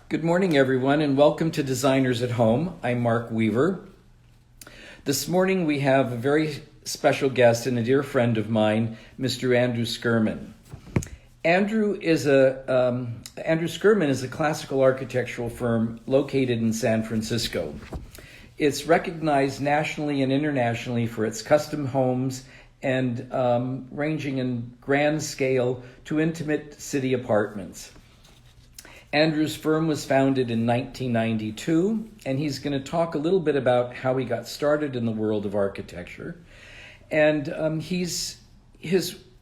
Good morning, everyone, and welcome to Designers at Home. I'm Mark Weaver. This morning we have a very special guest and a dear friend of mine, Mr. Andrew Skurman. Andrew Skurman is a classical architectural firm located in San Francisco. It's recognized nationally and internationally for its custom homes and ranging in grand scale to intimate city apartments. Andrew's firm was founded in 1992, and he's going to talk a little bit about how he got started in the world of architecture. And his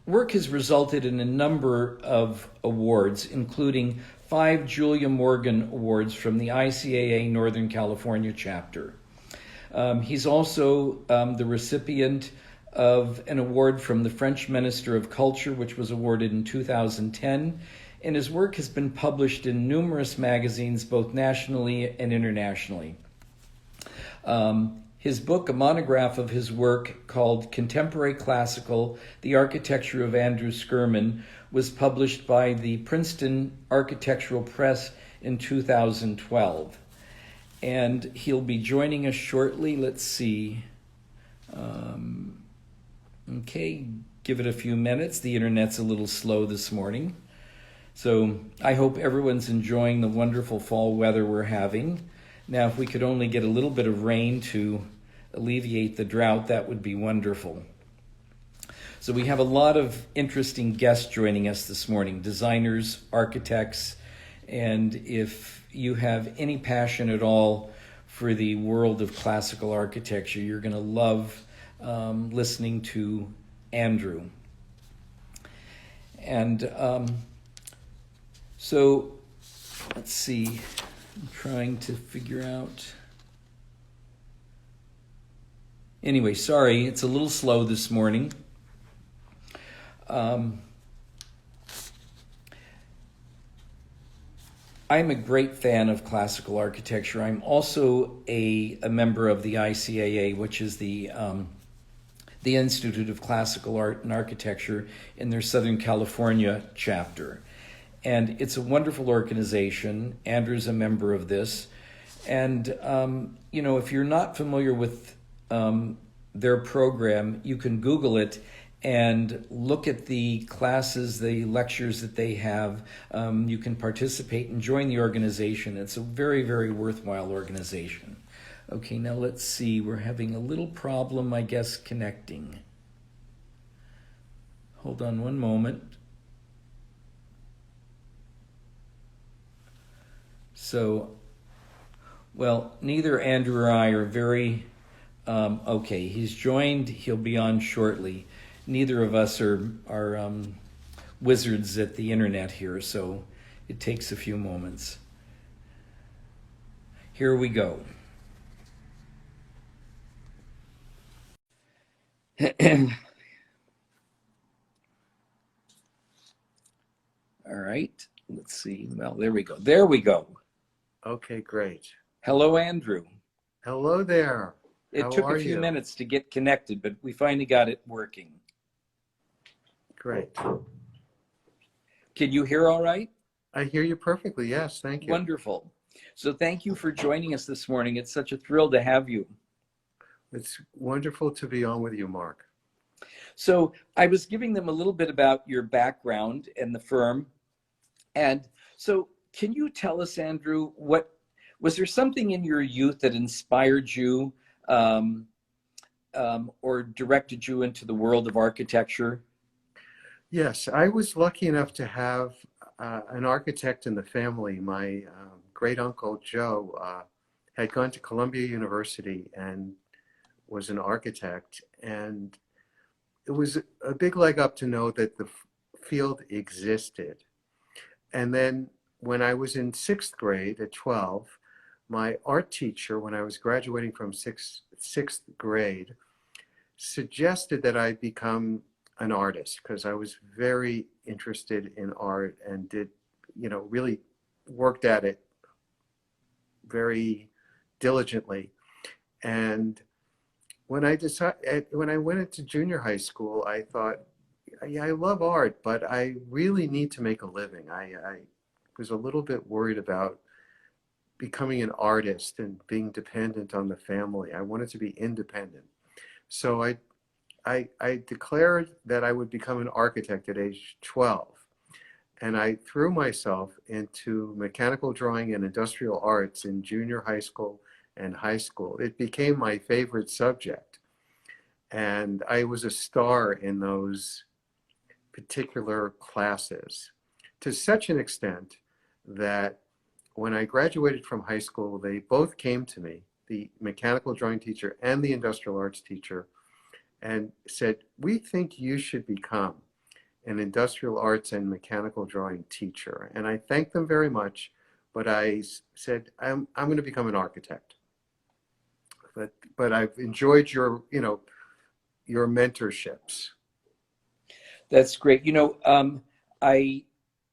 work has resulted in a number of awards, including 5 Julia Morgan Awards from the ICAA Northern California chapter. He's also the recipient of an award from the French Minister of Culture, which was awarded in 2010. And his work has been published in numerous magazines, both nationally and internationally. His book, a monograph of his work called Contemporary Classical, The Architecture of Andrew Skurman, was published by the Princeton Architectural Press in 2012. And he'll be joining us shortly. Let's see. Okay, give it a few minutes. The internet's a little slow this morning. So I hope everyone's enjoying the wonderful fall weather we're having. Now, if we could only get a little bit of rain to alleviate the drought, that would be wonderful. So we have a lot of interesting guests joining us this morning, designers, architects, and if you have any passion at all for the world of classical architecture, you're going to love listening to Andrew. And so, let's see, I'm trying to figure out. Anyway, sorry, it's a little slow this morning. I'm a great fan of classical architecture. I'm also a member of the ICAA, which is the Institute of Classical Art and Architecture in their Southern California chapter. And it's a wonderful organization. Andrew's a member of this. And, if you're not familiar with their program, you can Google it and look at the classes, the lectures that they have. You can participate and join the organization. It's a very, very worthwhile organization. Okay, now let's see. We're having a little problem, I guess, connecting. Hold on one moment. So, well, neither Andrew or I are very, okay, he's joined, he'll be on shortly. Neither of us are wizards at the internet here, so it takes a few moments. Here we go. All right, let's see. Well, there we go. There we go. Okay, great. Hello, Andrew. Hello there. It took a few minutes to get connected, but we finally got it working. Great. Can you hear all right? I hear you perfectly. Yes, thank you. Wonderful. So thank you for joining us this morning. It's such a thrill to have you. It's wonderful to be on with you, Mark. So I was giving them a little bit about your background and the firm. And so can you tell us, Andrew, was there something in your youth that inspired you or directed you into the world of architecture? Yes, I was lucky enough to have an architect in the family. My great uncle Joe had gone to Columbia University and was an architect, and it was a big leg up to know that the field existed. And then when I was in 6th grade at 12, my art teacher, when I was graduating from sixth grade, suggested that I become an artist because I was very interested in art and did, really worked at it very diligently. And when I went into junior high school, I thought, yeah, I love art, but I really need to make a living. I was a little bit worried about becoming an artist and being dependent on the family. I wanted to be independent. So I declared that I would become an architect at age 12. And I threw myself into mechanical drawing and industrial arts in junior high school and high school. It became my favorite subject. And I was a star in those particular classes to such an extent that when I graduated from high school, they both came to me, the mechanical drawing teacher and the industrial arts teacher, and said, "We think you should become an industrial arts and mechanical drawing teacher." And I thanked them very much, but I said, I'm going to become an architect. But I've enjoyed your mentorships. That's great.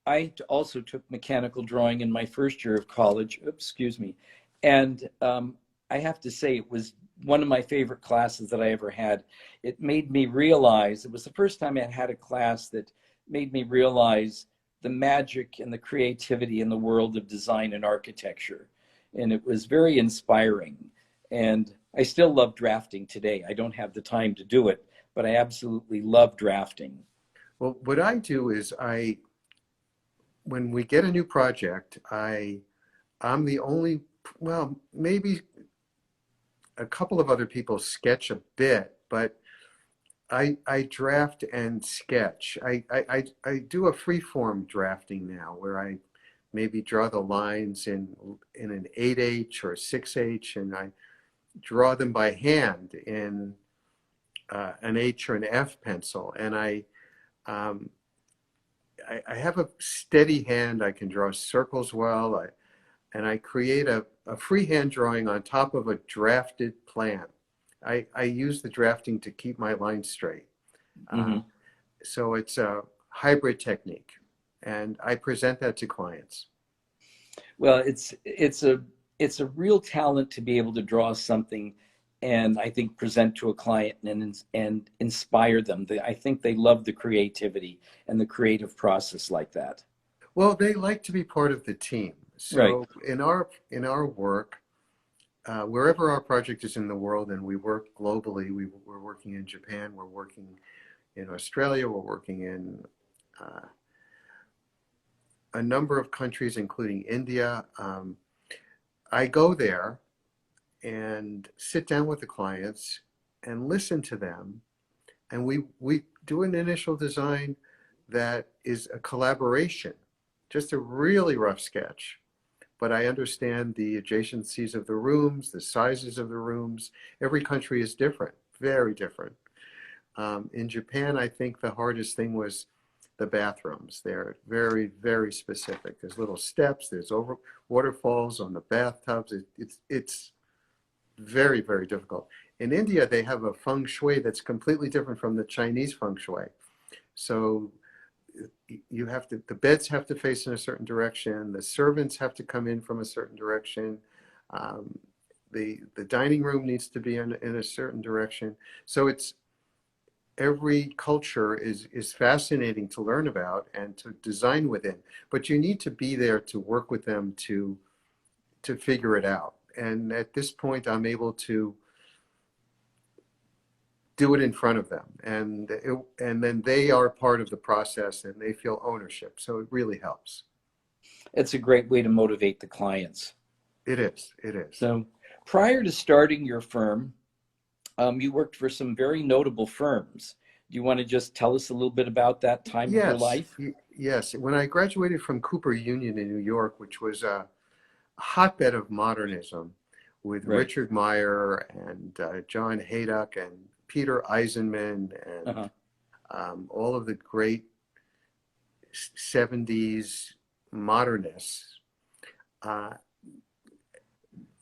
I also took mechanical drawing in my first year of college. Oops, excuse me. And I have to say, it was one of my favorite classes that I ever had. It made me realize, it was the first time I had a class that made me realize the magic and the creativity in the world of design and architecture. And it was very inspiring. And I still love drafting today. I don't have the time to do it, but I absolutely love drafting. Well, what I do is when we get a new project, I'm the only, well, maybe a couple of other people sketch a bit, but I draft and sketch. I do a free form drafting now where I maybe draw the lines in an 8H or 6H, and I draw them by hand in an H or an F pencil. And um, I have a steady hand. I can draw circles well. And I create a freehand drawing on top of a drafted plan. I use the drafting to keep my lines straight. Mm-hmm. So it's a hybrid technique, and I present that to clients. Well, it's a real talent to be able to draw something and I think present to a client and inspire them. I think they love the creativity and the creative process like that. Well, they like to be part of the team. Right. So in our work, wherever our project is in the world, and we work globally, we're working in Japan, we're working in Australia, we're working in a number of countries, including India. I go there and sit down with the clients and listen to them. And we do an initial design that is a collaboration, just a really rough sketch. But I understand the adjacencies of the rooms, the sizes of the rooms. Every country is different, very different. In Japan, I think the hardest thing was the bathrooms. They're very, very specific. There's little steps, there's waterfalls on the bathtubs. It's very, very difficult. In India, they have a feng shui that's completely different from the Chinese feng shui. So the beds have to face in a certain direction. The servants have to come in from a certain direction. The dining room needs to be in a certain direction. So every culture is fascinating to learn about and to design within, but you need to be there to work with them to figure it out. And at this point, I'm able to do it in front of them, and then they are part of the process and they feel ownership. So it really helps. It's a great way to motivate the clients. It is. It is. So prior to starting your firm, you worked for some very notable firms. Do you want to just tell us a little bit about that time of your life? Yes. When I graduated from Cooper Union in New York, which was a hotbed of modernism with Right. Richard Meyer and John Haydock and Peter Eisenman and all of the great 70s modernists.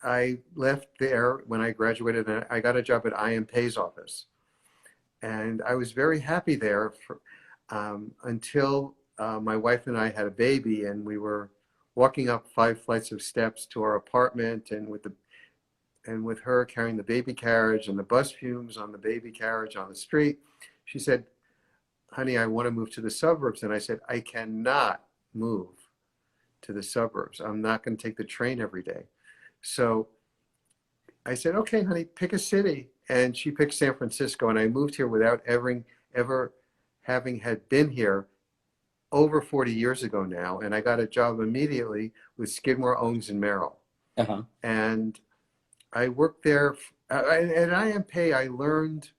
I left there when I graduated, and I got a job at I.M. Pei's office. And I was very happy there until my wife and I had a baby, and we were walking up 5 flights of steps to our apartment, and with her carrying the baby carriage and the bus fumes on the baby carriage on the street, she said, "Honey, I want to move to the suburbs." And I said, "I cannot move to the suburbs. I'm not going to take the train every day." So I said, okay, honey, pick a city. And she picked San Francisco. And I moved here without ever having had been here over 40 years ago now. And I got a job immediately with Skidmore, Owings and Merrill. Uh-huh. And I worked there. At IMPay, I learned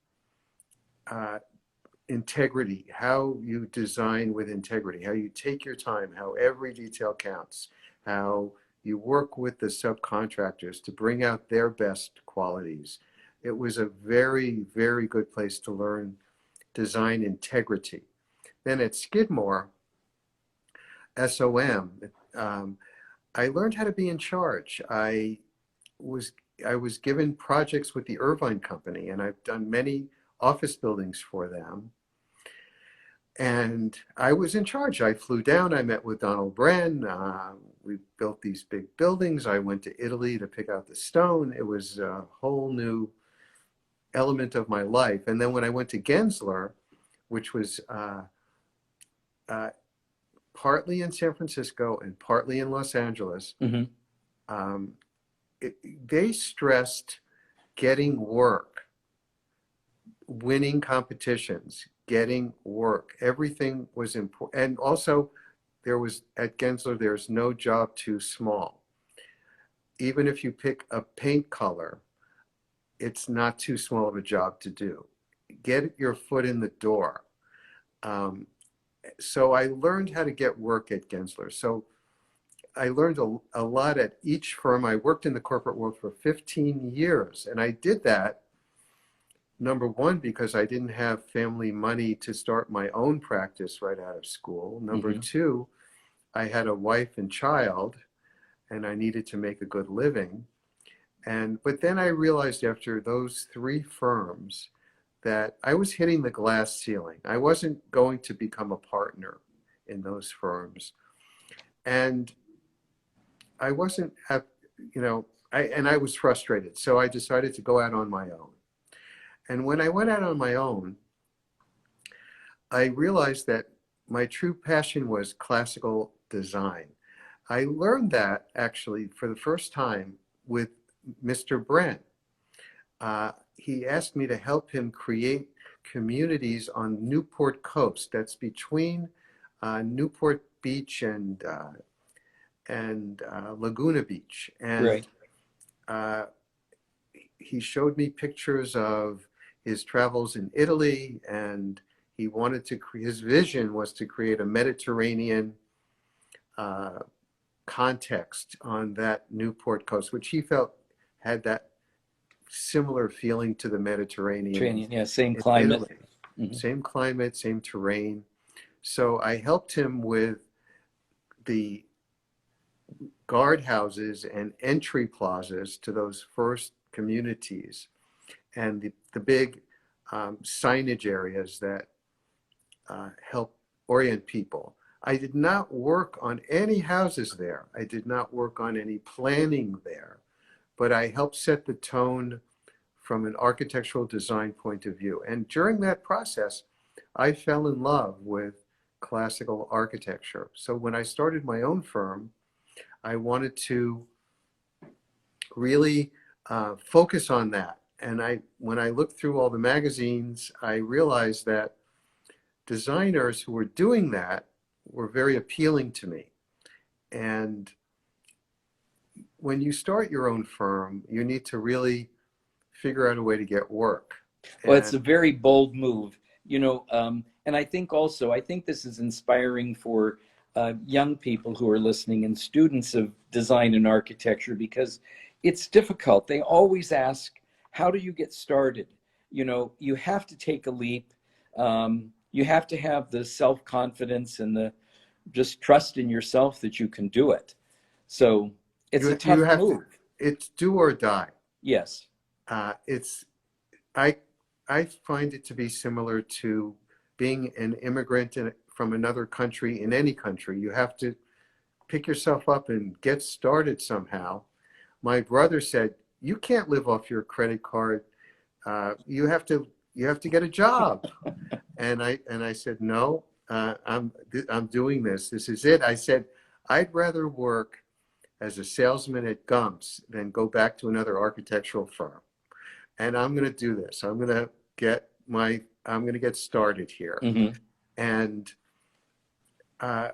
integrity, how you design with integrity, how you take your time, how every detail counts, how you work with the subcontractors to bring out their best qualities. It was a very, very good place to learn design integrity. Then at Skidmore, SOM, I learned how to be in charge. I was given projects with the Irvine Company, and I've done many office buildings for them. And I was in charge. I flew down. I met with Donald Bren. We built these big buildings. I went to Italy to pick out the stone. It was a whole new element of my life. And then when I went to Gensler, which was partly in San Francisco and partly in Los Angeles, Mm-hmm. They stressed getting work, winning competitions, getting work. Everything was important. And also, at Gensler, there's no job too small. Even if you pick a paint color, it's not too small of a job to do. Get your foot in the door. So I learned how to get work at Gensler. So I learned a lot at each firm. I worked in the corporate world for 15 years, and I did that, number one, because I didn't have family money to start my own practice right out of school. Number two, I had a wife and child, and I needed to make a good living. But then I realized after those 3 firms that I was hitting the glass ceiling. I wasn't going to become a partner in those firms. And I wasn't, I was frustrated. So I decided to go out on my own. And when I went out on my own, I realized that my true passion was classical design. I learned that actually for the first time with Mr. Brent. He asked me to help him create communities on Newport Coast. That's between Newport Beach and Laguna Beach. And Right. He showed me pictures of his travels in Italy, and he wanted to his vision was to create a Mediterranean context on that Newport coast, which he felt had that similar feeling to the Mediterranean. Yeah, same climate. Mm-hmm. Same climate, same terrain. So I helped him with the guardhouses and entry plazas to those first communities, and the big signage areas that help orient people. I did not work on any houses there. I did not work on any planning there, but I helped set the tone from an architectural design point of view. And during that process, I fell in love with classical architecture. So when I started my own firm, I wanted to really focus on that. And when I looked through all the magazines, I realized that designers who were doing that were very appealing to me. And when you start your own firm, you need to really figure out a way to get work. Well, it's a very bold move, and I think this is inspiring for young people who are listening and students of design and architecture, because it's difficult. They always ask, how do you get started? You have to take a leap. You have to have the self-confidence and the just trust in yourself that you can do it. So it's a tough move. It's do or die. Yes. I find it to be similar to being an immigrant from another country in any country. You have to pick yourself up and get started somehow. My brother said, "You can't live off your credit card. You have to get a job." and I said, "No, I'm doing this. This is it." I said, "I'd rather work as a salesman at Gump's than go back to another architectural firm. And I'm going to do this. I'm going to get started here. Mm-hmm. And uh,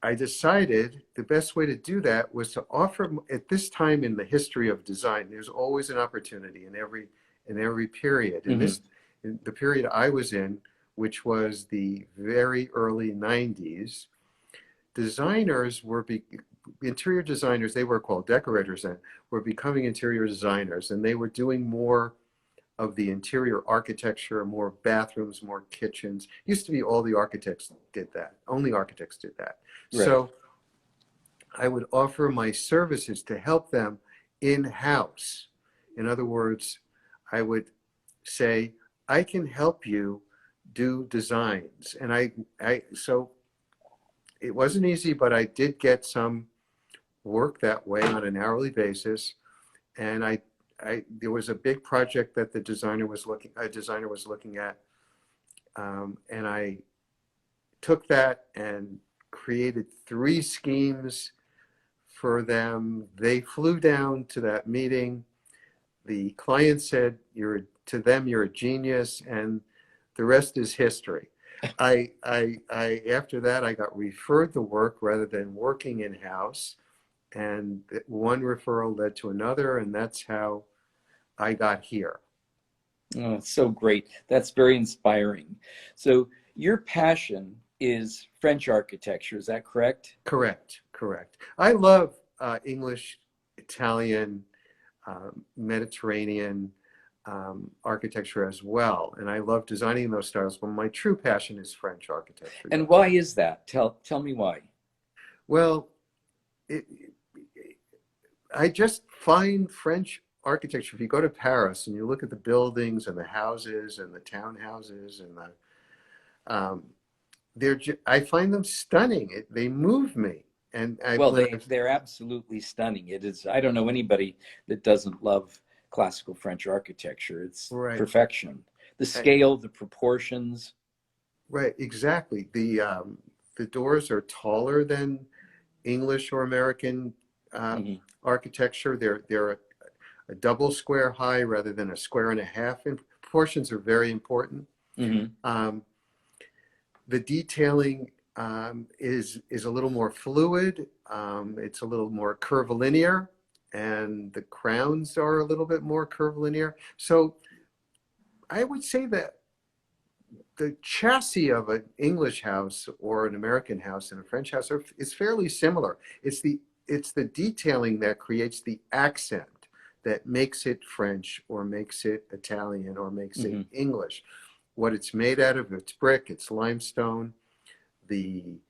I decided the best way to do that was to offer, at this time in the history of design, there's always an opportunity in every period. In Mm-hmm. in the period I was in, which was the very early 90s, designers interior designers, they were called decorators then, were becoming interior designers, and they were doing more of the interior architecture, more bathrooms, more kitchens. Used to be all the architects did that. Only architects did that. Right. So I would offer my services to help them in-house. In other words, I would say, I can help you do designs. And so it wasn't easy, but I did get some work that way on an hourly basis. And there was a big project that a designer was looking at, and I took that and created 3 schemes for them. They flew down to that meeting. The client said, to them, you're a genius, and the rest is history. After that, I got referred the work rather than working in-house. And one referral led to another, and that's how I got here. Oh, it's so great. That's very inspiring. So your passion is French architecture, is that correct? Correct, correct. I love English, Italian, Mediterranean architecture as well, and I love designing those styles, but my true passion is French architecture. And Yes. why is that? Tell me why. Well, it, I just find French architecture, if you go to Paris and you look at the buildings and the houses and the townhouses and I find them stunning. They move me. And Well, they're absolutely stunning. It is, I don't know anybody that doesn't love classical French architecture. It's right, perfection. The scale, the proportions. right, exactly. The doors are taller than English or American Mhm. architecture. They're a double square high rather than a square and a half. And proportions are very important. Mhm. The detailing is a little more fluid. It's a little more curvilinear, and the crowns are a little bit more curvilinear. So I would say that the chassis of an English house or an American house and a French house is fairly similar. It's the detailing that creates the accent that makes it French or makes it Italian or makes it Mhm. English. What it's made out of, it's brick, it's limestone, the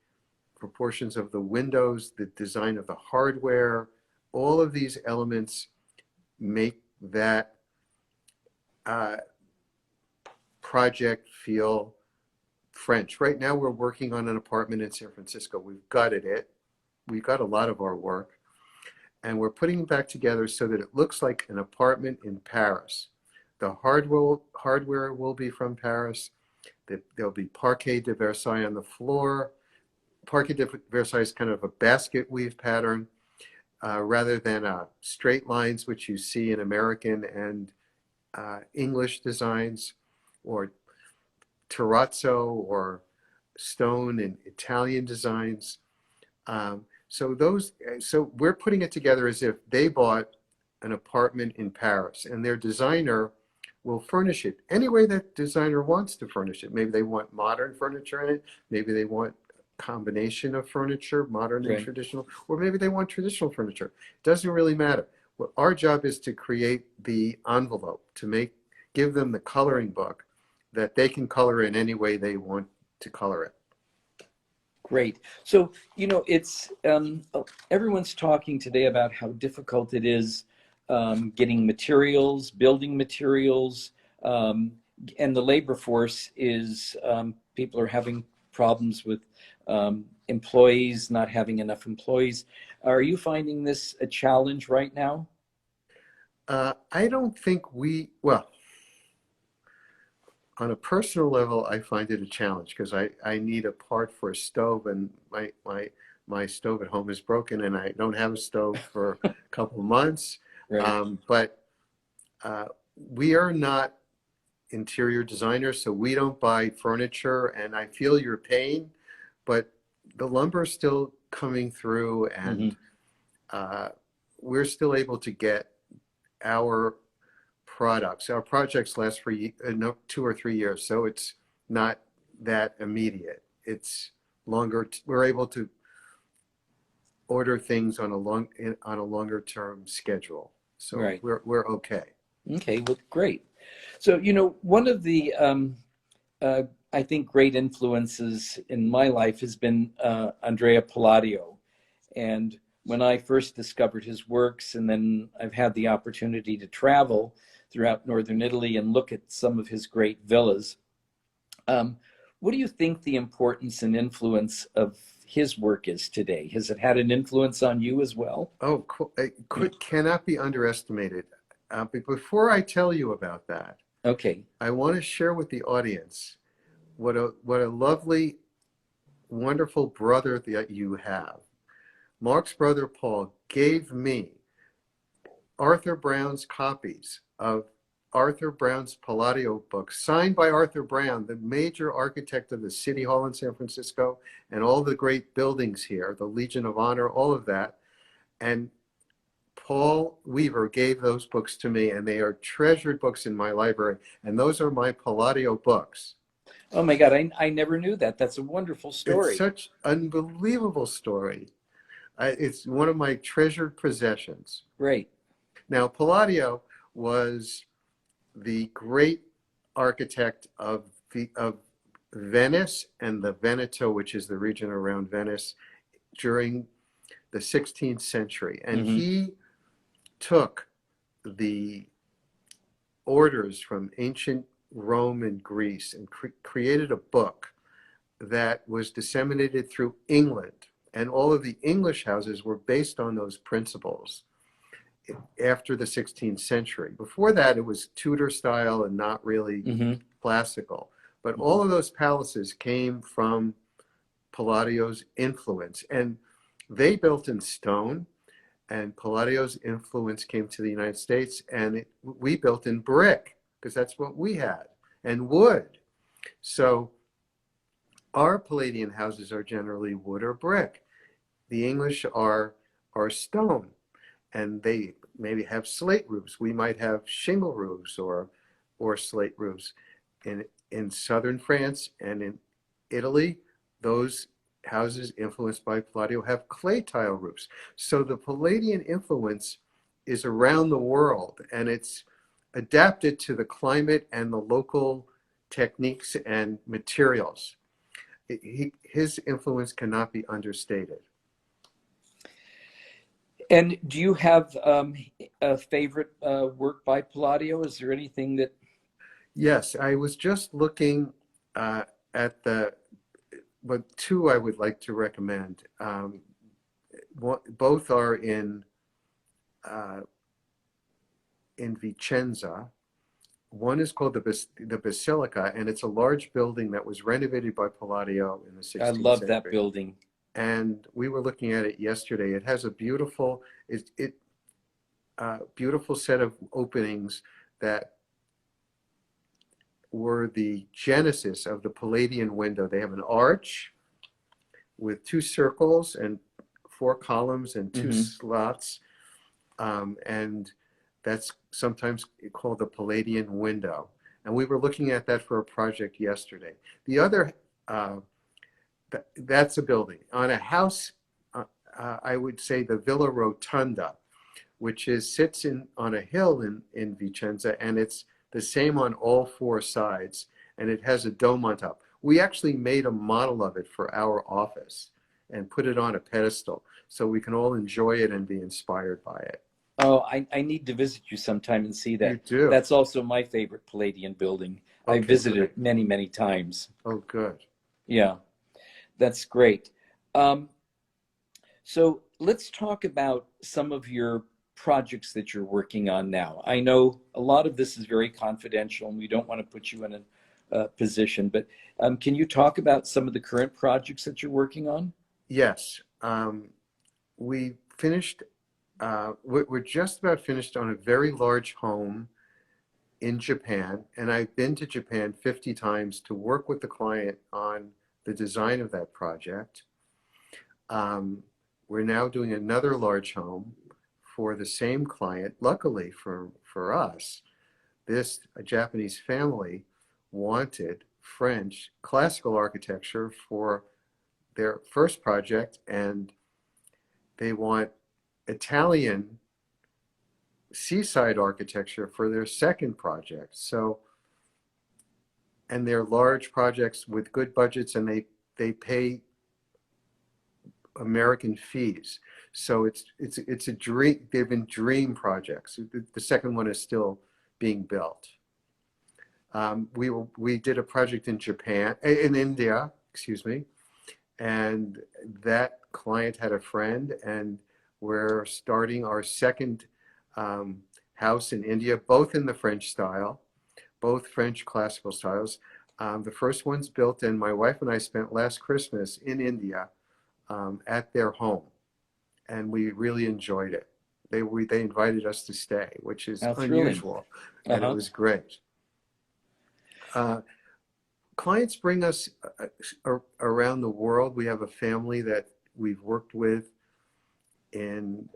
proportions of the windows, the design of the hardware, all of these elements make that project feel French. Right now, we're working on an apartment in San Francisco. We've gutted it. We got a lot of our work, and we're putting it back together so that it looks like an apartment in Paris. The hardware will be from Paris. There'll be Parquet de Versailles on the floor. Parquet de Versailles is kind of a basket weave pattern rather than straight lines, which you see in American and English designs, or terrazzo or stone in Italian designs. So we're putting it together as if they bought an apartment in Paris, and their designer will furnish it any way that designer wants to furnish it. Maybe they want modern furniture in it. Maybe they want a combination of furniture, modern and Right. traditional, or maybe they want traditional furniture. It doesn't really matter. What our job is to create the envelope, give them the coloring book that they can color in any way they want to color it. Great. So, it's everyone's talking today about how difficult it is getting materials, building materials, and the labor force is people are having problems with employees, not having enough employees. Are you finding this a challenge right now? I don't think well, on a personal level, I find it a challenge because I need a part for a stove, and my stove at home is broken and I don't have a stove for a couple of months. Right. But we are not interior designers, so we don't buy furniture, and I feel your pain, but the lumber is still coming through, and we're still able to get our products. Our projects last for 2 or 3 years, so it's not that immediate. It's longer. We're able to order things on a longer term schedule, so Right. we're okay. Okay, well, great. So, one of the, I think, great influences in my life has been Andrea Palladio. And when I first discovered his works, and then I've had the opportunity to travel throughout northern Italy and look at some of his great villas, what do you think the importance and influence of his work is today? Has it had an influence on you as well? Oh, it cannot be underestimated. But before I tell you about that, Okay. I want to share with the audience what a lovely, wonderful brother that you have. Mark's brother Paul gave me Arthur Brown's copies of Arthur Brown's Palladio books, signed by Arthur Brown, the major architect of the City Hall in San Francisco and all the great buildings here, the Legion of Honor, all of that. And Paul Weaver gave those books to me, and they are treasured books in my library. And those are my Palladio books. Oh my God, I never knew that. That's a wonderful story. It's such an unbelievable story. It's one of my treasured possessions. Great. Now, Palladio was the great architect of Venice and the Veneto, which is the region around Venice, during the 16th century. And he took the orders from ancient Rome and Greece and created a book that was disseminated through England. And all of the English houses were based on those principles after the 16th century. Before that, it was Tudor style and not really classical. But all of those palaces came from Palladio's influence. And they built in stone, and Palladio's influence came to the United States, and we built in brick, because that's what we had, and wood. So our Palladian houses are generally wood or brick. The English are stone, and they maybe have slate roofs. We might have shingle roofs or slate roofs. In southern France and in Italy, those houses influenced by Palladio have clay tile roofs. So the Palladian influence is around the world, and it's adapted to the climate and the local techniques and materials. His influence cannot be understated. And do you have a favorite work by Palladio? Is there anything that... Yes, I was just looking at two I would like to recommend. Both are in Vicenza. One is called the Basilica, and it's a large building that was renovated by Palladio in the 16th century. I love that building. And we were looking at it yesterday. It has a beautiful set of openings that were the genesis of the Palladian window. They have an arch with 2 circles and 4 columns and 2 slots, and that's sometimes called the Palladian window. And we were looking at that for a project yesterday. The other, that's a building. On a house, I would say the Villa Rotunda, which sits on a hill in Vicenza, and it's the same on all 4 sides, and it has a dome on top. We actually made a model of it for our office and put it on a pedestal so we can all enjoy it and be inspired by it. Oh, I need to visit you sometime and see that. You do? That's also my favorite Palladian building. Okay, I visited great. it many, many times. Oh, good. Yeah, that's great. So let's talk about some of your projects that you're working on now. I know a lot of this is very confidential, and we don't want to put you in a position, but can you talk about some of the current projects that you're working on? Yes. um, we finished, we're just about finished on a very large home in Japan. And I've been to Japan 50 times to work with the client on the design of that project. We're now doing another large home for the same client. Luckily for us, this a Japanese family wanted French classical architecture for their first project, and they want Italian seaside architecture for their second project. So, and they're large projects with good budgets, and they pay American fees. So it's a dream. They've been dream projects. The second one is still being built. We did a project in Japan, in India, excuse me, and that client had a friend, and we're starting our second house in India, both in the French style, both French classical styles. The first one's built, and my wife and I spent last Christmas in India at their home, and we really enjoyed it. They invited us to stay, which is How thrilling. unusual, and it was great. Clients bring us around the world. We have a family that we've worked with in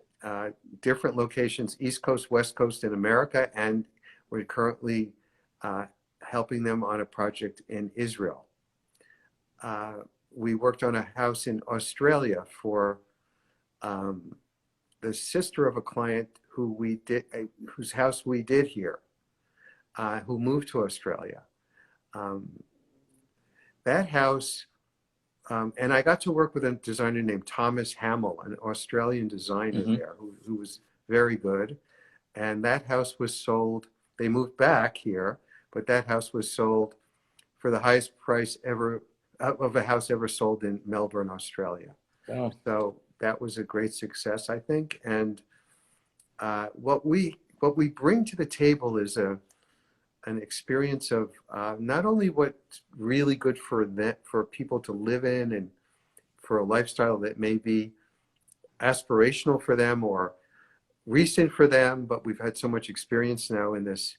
different locations, East Coast, West Coast in America, and we're currently helping them on a project in Israel. We worked on a house in Australia for the sister of a client whose house we did here, who moved to Australia. That house, and I got to work with a designer named Thomas Hamill, an Australian designer there, who was very good. And that house was sold. They moved back here, but that house was sold for the highest price ever of a house ever sold in Melbourne, Australia. Wow. So that was a great success, I think. And what we bring to the table is an experience of not only what's really good for people to live in and for a lifestyle that may be aspirational for them or recent for them, but we've had so much experience now in this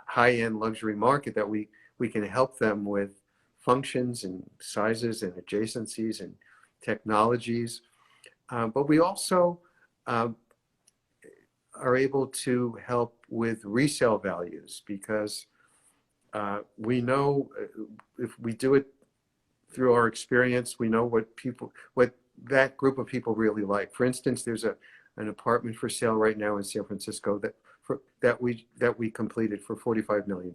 high-end luxury market that we can help them with functions and sizes and adjacencies and technologies. But we also are able to help with resale values, because we know if we do it through our experience, we know what that group of people really like. For instance, there's an apartment for sale right now in San Francisco that we completed for $45 million,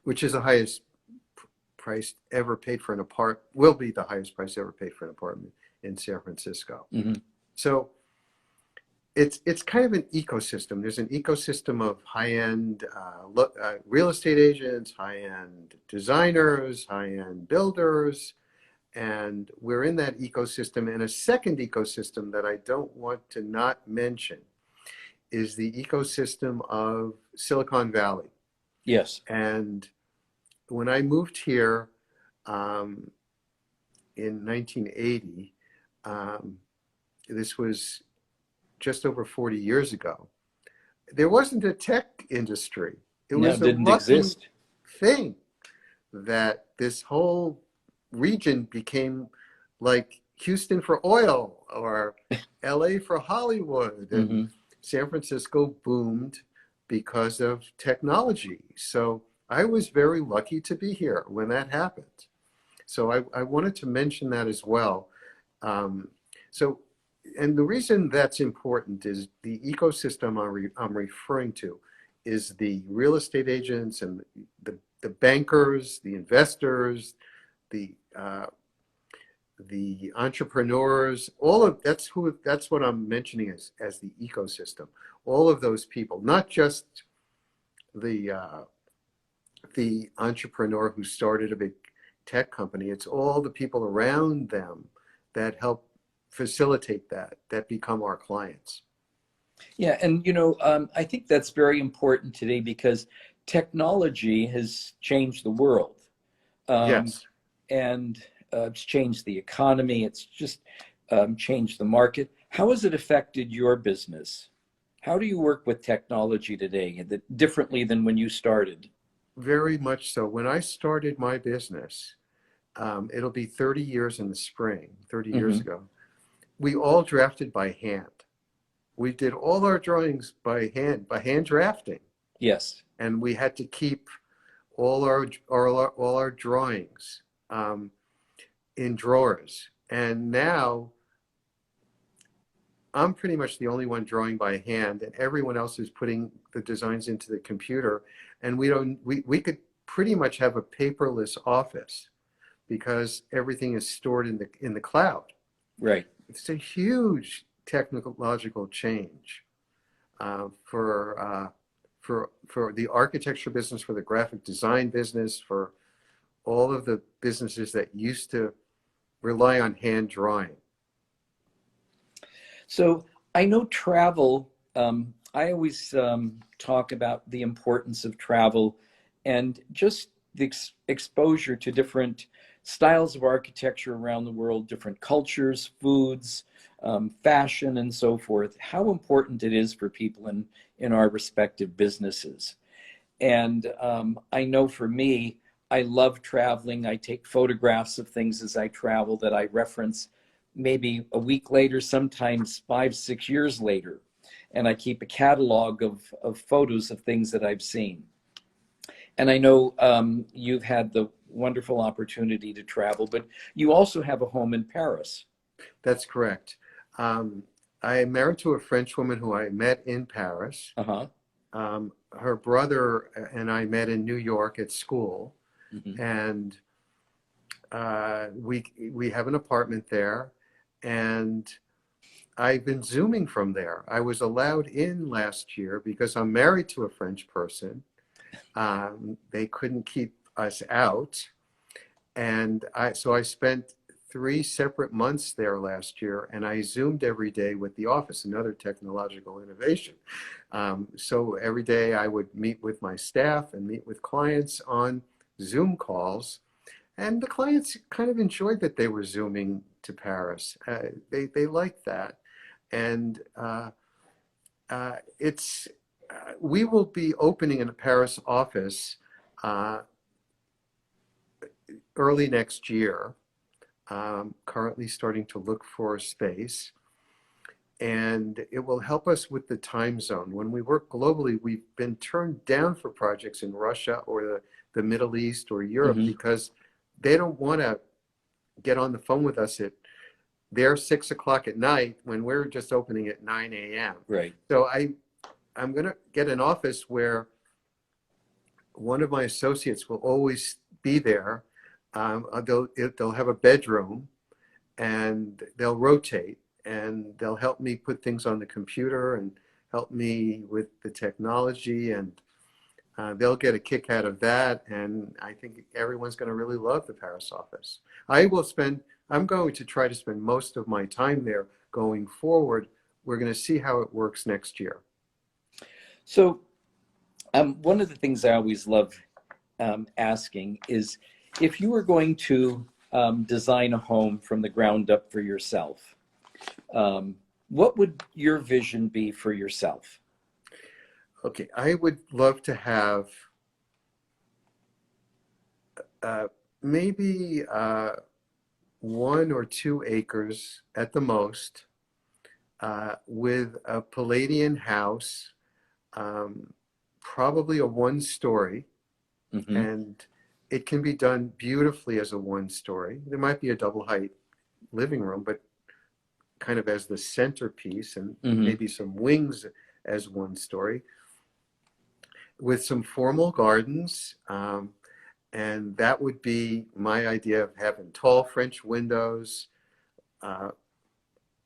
which is the highest price ever paid for an apartment. Will be the highest price ever paid for an apartment in San Francisco. So it's kind of an ecosystem. There's an ecosystem of high-end real estate agents, high-end designers, high-end builders, and we're in that ecosystem. And a second ecosystem that I don't want to not mention is the ecosystem of Silicon Valley. Yes. And when I moved here in 1980, this was just over 40 years ago, there wasn't a tech industry. It was a lucky thing that this whole region became like Houston for oil or LA for Hollywood, and San Francisco boomed because of technology. So I was very lucky to be here when that happened. So I wanted to mention that as well. And the reason that's important is the ecosystem I'm referring to is the real estate agents and the bankers, the investors, the entrepreneurs. That's what I'm mentioning as the ecosystem. All of those people, not just the entrepreneur who started a big tech company. It's all the people around them that help facilitate that become our clients. Yeah, and I think that's very important today because technology has changed the world. Yes. And it's changed the economy. It's just changed the market. How has it affected your business? How do you work with technology today differently than when you started? Very much so. When I started my business, it'll be 30 years in the spring, 30 years Hmm. ago. We all drafted by hand. We did all our drawings by hand drafting, Yes. and we had to keep all our drawings in drawers. And now I'm pretty much the only one drawing by hand, and everyone else is putting the designs into the computer. And we could pretty much have a paperless office because everything is stored in the cloud. Right. It's a huge technological change for the architecture business, for the graphic design business, for all of the businesses that used to rely on hand drawing. So I know travel, I always talk about the importance of travel and just the exposure to different styles of architecture around the world, different cultures, foods, fashion, and so forth, how important it is for people in our respective businesses. And I know for me, I love traveling. I take photographs of things as I travel that I reference maybe a week later, sometimes 5, 6 years later. And I keep a catalog of photos of things that I've seen. And I know you've had the wonderful opportunity to travel, but you also have a home in Paris. That's correct. I am married to a French woman who I met in Paris. Uh-huh. Her brother and I met in New York at school, Mm-hmm. and we have an apartment there, and I've been Zooming from there. I was allowed in last year because I'm married to a French person. They couldn't keep us out, and so I spent 3 separate months there last year, and I Zoomed every day with the office, another technological innovation. So every day I would meet with my staff and meet with clients on Zoom calls, and the clients kind of enjoyed that they were Zooming to Paris. They liked that, and it's we will be opening in a Paris office early next year. Currently starting to look for a space, and it will help us with the time zone. When we work globally, we've been turned down for projects in Russia or the Middle East or Europe Mm-hmm. because they don't want to get on the phone with us at their 6 o'clock at night when we're just opening at 9 a.m. Right. So I'm going to get an office where one of my associates will always be there. They'll have a bedroom, and they'll rotate, and they'll help me put things on the computer and help me with the technology, and they'll get a kick out of that. And I think everyone's going to really love the Paris office. I'm going to try to spend most of my time there going forward. We're going to see how it works next year. So one of the things I always love asking is if you were going to design a home from the ground up for yourself, what would your vision be for yourself? Okay, I would love to have maybe 1 or 2 acres at the most, with a Palladian house, probably a 1-story, Mm-hmm. and it can be done beautifully as a 1-story. There might be a double height living room, but kind of as the centerpiece, and Mm-hmm. maybe some wings as 1-story, with some formal gardens. And that would be my idea of having tall French windows,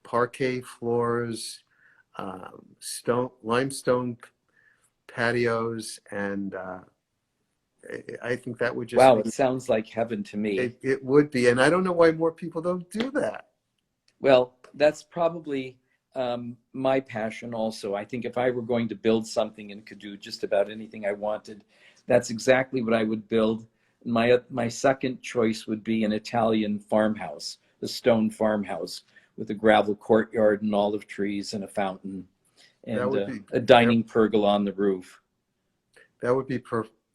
parquet floors, limestone patios, and I think that would just Wow, it be, sounds like heaven to me. it would be. And I don't know why more people don't do that. Well, that's probably my passion also. I think if I were going to build something and could do just about anything I wanted, that's exactly what I would build. My second choice would be an Italian farmhouse, a stone farmhouse with a gravel courtyard and olive trees and a fountain That and would be a dining pergola on the roof. that would be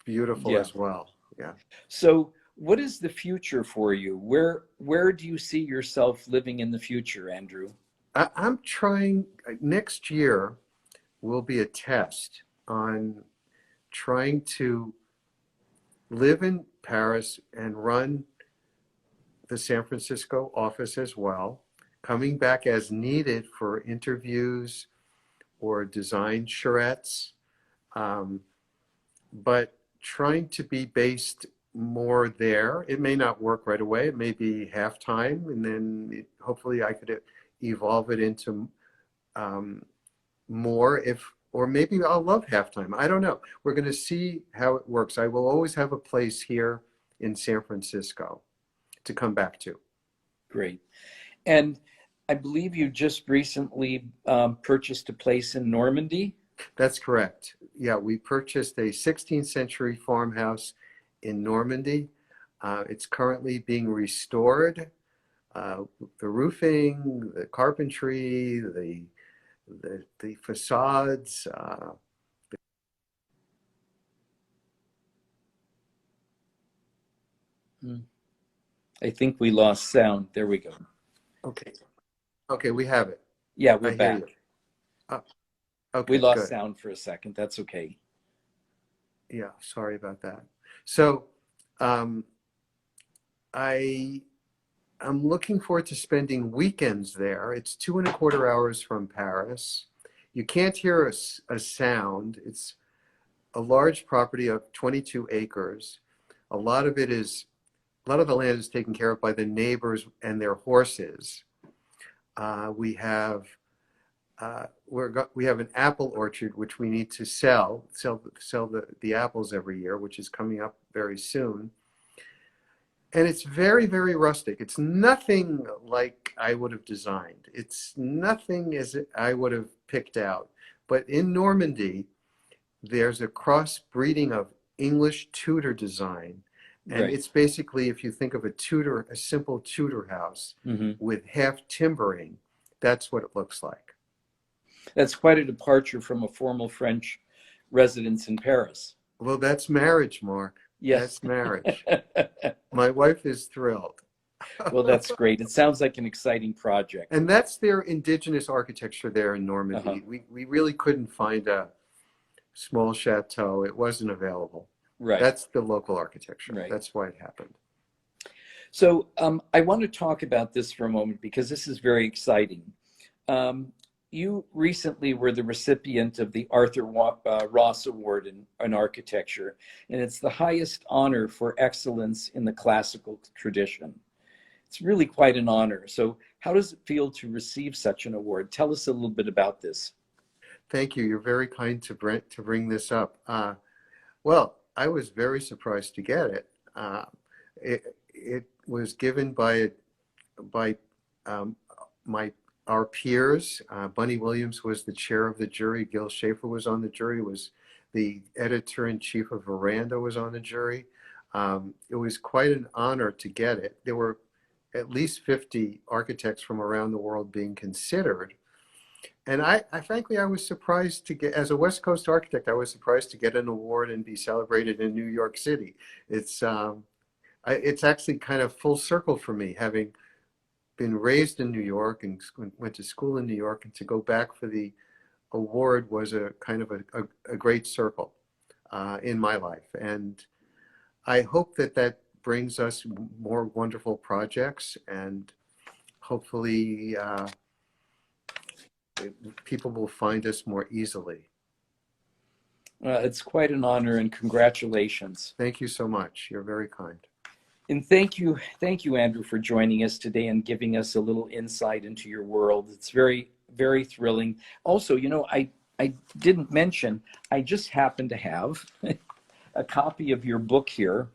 beautiful Yeah. as well. Yeah. So, what is the future for you? Where do you see yourself living in the future, Andrew? I'm trying, next year will be a test on trying to live in Paris and run the San Francisco office as well, coming back as needed for interviews or design charrettes, um, but trying to be based more there. It may not work right away. It may be half time, and then hopefully I could evolve it into more or maybe I'll love halftime. I don't know. We're going to see how it works. I will always have a place here in San Francisco to come back to. Great. And I believe you just recently purchased a place in Normandy. That's correct. Yeah, we purchased a 16th century farmhouse in Normandy. It's currently being restored. The roofing, the carpentry, the facades. I think we lost sound. There we go. Okay. Okay, we have it. Yeah, we're I hear back. you. Okay, We lost good. sound for a second. That's okay. Yeah, sorry about that. So, I'm looking forward to spending weekends there. It's 2.25 hours from Paris. You can't hear a sound. It's a large property of 22 acres. A lot of the land is taken care of by the neighbors and their horses. We have an apple orchard which we need to sell the apples every year, which is coming up very soon. And it's very, very rustic. It's nothing like I would have designed. It's nothing as I would have picked out. But in Normandy, there's a cross-breeding of English Tudor design. And Right. it's basically, if you think of a simple Tudor house with half timbering, that's what it looks like. That's quite a departure from a formal French residence in Paris. Well, that's marriage, Mark. Yes. That's marriage. My wife is thrilled. Well, that's great. It sounds like an exciting project. And that's their indigenous architecture there in Normandy. We really couldn't find a small chateau. It wasn't available. Right. That's the local architecture. Right. That's why it happened. So I want to talk about this for a moment because this is very exciting. You recently were the recipient of the Arthur Ross Award in Architecture, and it's the highest honor for excellence in the classical tradition. It's really quite an honor. So how does it feel to receive such an award? Tell us a little bit about this. Thank you. You're very kind to bring this up. Well, I was very surprised to get it. It was given by our peers. Bunny Williams was the chair of the jury. Gil Schaefer was on the jury. Was the editor-in-chief of Veranda was on the jury. It was quite an honor to get it. There were at least 50 architects from around the world being considered. And I frankly, I was surprised to get, as a West Coast architect, I was surprised to get an award and be celebrated in New York City. It's actually kind of full circle for me, having been raised in New York and went to school in New York, and to go back for the award was a kind of a great circle in my life. And I hope that brings us more wonderful projects, and hopefully people will find us more easily. It's quite an honor, and congratulations. Thank you so much. You're very kind. And thank you, Andrew, for joining us today and giving us a little insight into your world. It's very, very thrilling. Also, I didn't mention, I just happen to have a copy of your book here.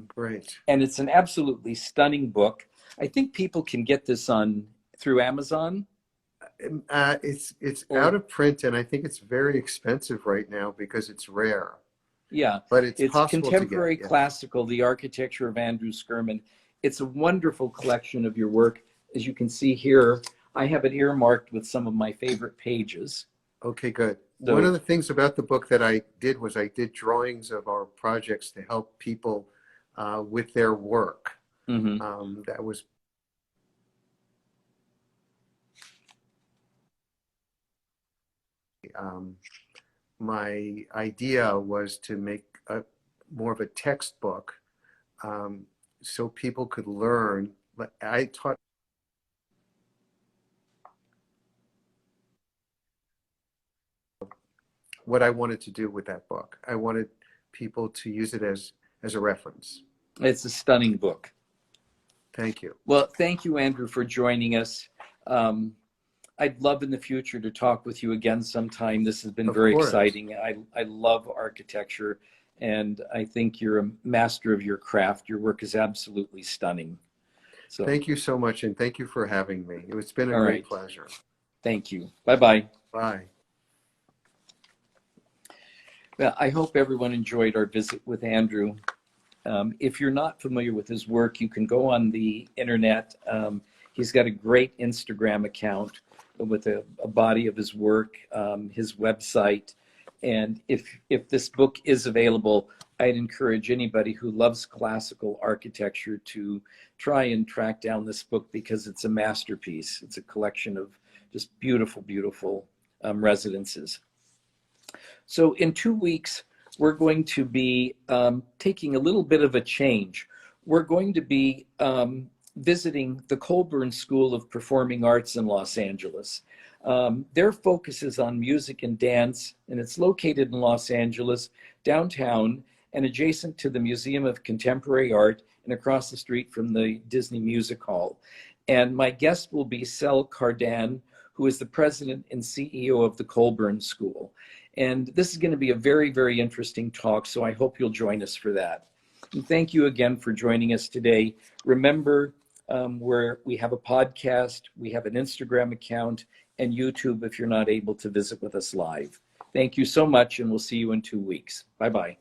Great. And it's an absolutely stunning book. I think people can get this through Amazon. It's out of print, and I think it's very expensive right now because it's rare. Yeah, but it's it's possible to get. Contemporary Yeah. Classical, The Architecture of Andrew Skurman. It's a wonderful collection of your work. As you can see here, I have it earmarked with some of my favorite pages. Okay, good. One of So, the things about the book that I did was I did drawings of our projects to help people with their work. mhm. That was um, my idea was to make more of a textbook um, so people could learn. I taught what I wanted to do with that book. I wanted people to use it as a reference. It's a stunning book. Thank you. Well, thank you, Andrew, for joining us. Um, I'd love in the future to talk with you again sometime. This has been Of very course. exciting. I love architecture, and I think you're a master of your craft. Your work is absolutely stunning. So, Thank you so much, and thank you for having me. It's been a all great right. pleasure. Thank you. Bye-bye. Bye. Well, I hope everyone enjoyed our visit with Andrew. If you're not familiar with his work, you can go on the internet. He's got a great Instagram account with a body of his work, his website. And if this book is available, I'd encourage anybody who loves classical architecture to try and track down this book because it's a masterpiece. It's a collection of just beautiful, beautiful residences. So in 2 weeks, we're going to be taking a little bit of a change. We're going to be visiting the Colburn School of Performing Arts in Los Angeles. Their focus is on music and dance, and it's located in Los Angeles, downtown, and adjacent to the Museum of Contemporary Art and across the street from the Disney Music Hall. And my guest will be Sel Cardan, who is the president and CEO of the Colburn School. And this is going to be a very, very interesting talk, so I hope you'll join us for that. And thank you again for joining us today. Remember, where we have a podcast, we have an Instagram account, and YouTube if you're not able to visit with us live. Thank you so much, and we'll see you in 2 weeks. Bye-bye.